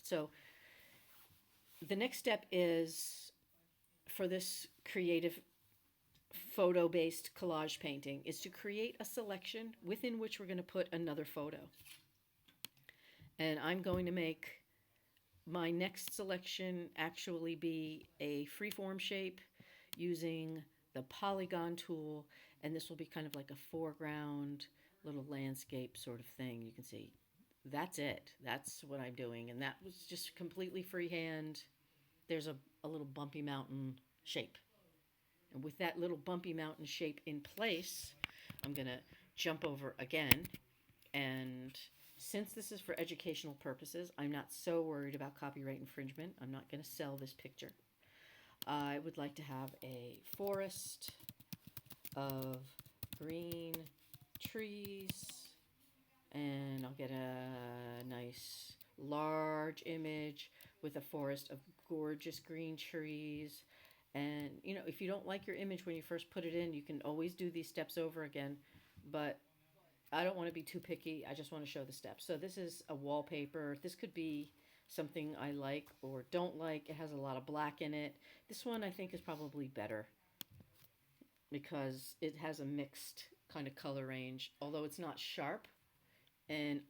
So the next step is for this creative photo-based collage painting is to create a selection within which we're going to put another photo. And I'm going to make my next selection actually be a freeform shape using the polygon tool, and this will be kind of like a foreground little landscape sort of thing. You can see that's it. That's what I'm doing, and that was just completely freehand. There's a little bumpy mountain shape. And with that little bumpy mountain shape in place, I'm going to jump over again. And since this is for educational purposes, I'm not so worried about copyright infringement. I'm not going to sell this picture. I would like to have a forest of green trees, and I'll get a nice large image with a forest of gorgeous green trees. And if you don't like your image when you first put it in, you can always do these steps over again, but I don't want to be too picky. I just want to show the steps. So this is a wallpaper. This could be something I like or don't like. It has a lot of black in it. This one I think is probably better because it has a mixed kind of color range, although it's not sharp. And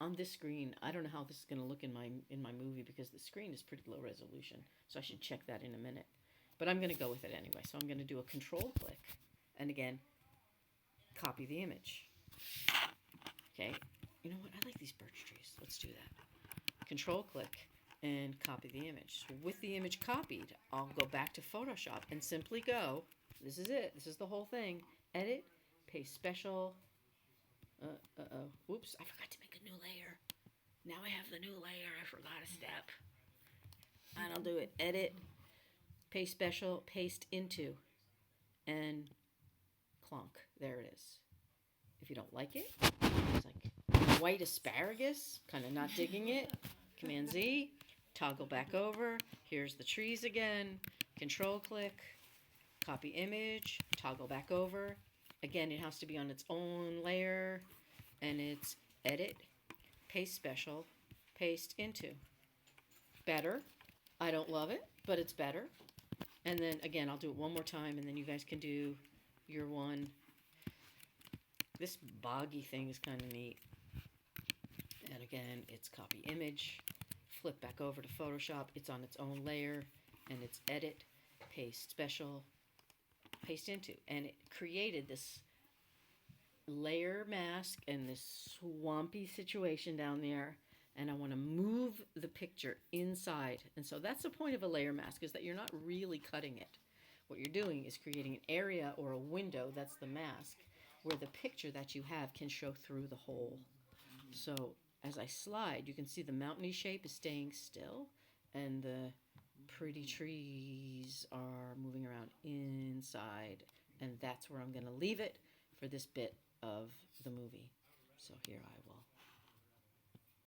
on this screen, I don't know how this is going to look in my movie because the screen is pretty low resolution. So I should check that in a minute. But I'm going to go with it anyway. So I'm going to do a control click. And again, copy the image. Okay. You know what? I like these birch trees. Let's do that. Control click and copy the image. So with the image copied, I'll go back to Photoshop and simply go, this is it. This is the whole thing. Edit, paste special. Whoops, I forgot to make a new layer. Now I have the new layer. I forgot a step. And I'll do it. Edit, paste special, paste into, and clonk. There it is. If you don't like it, it's like white asparagus, kind of not digging it. Command Z, toggle back over. Here's the trees again. Control click, copy image, toggle back over. Again, it has to be on its own layer, and it's edit, paste special, paste into. Better. I don't love it, but it's better. And then again, I'll do it one more time, and then you guys can do your one. This boggy thing is kind of neat. And again, it's copy image, flip back over to Photoshop. It's on its own layer, and it's edit, paste special, paste into. And it created this layer mask and this swampy situation down there. And I want to move the picture inside. And so that's the point of a layer mask, is that you're not really cutting it. What you're doing is creating an area or a window, that's the mask, where the picture that you have can show through the hole. So as I slide, you can see the mountainy shape is staying still, and the pretty trees are moving around inside. And that's where I'm going to leave it for this bit of the movie. So here I will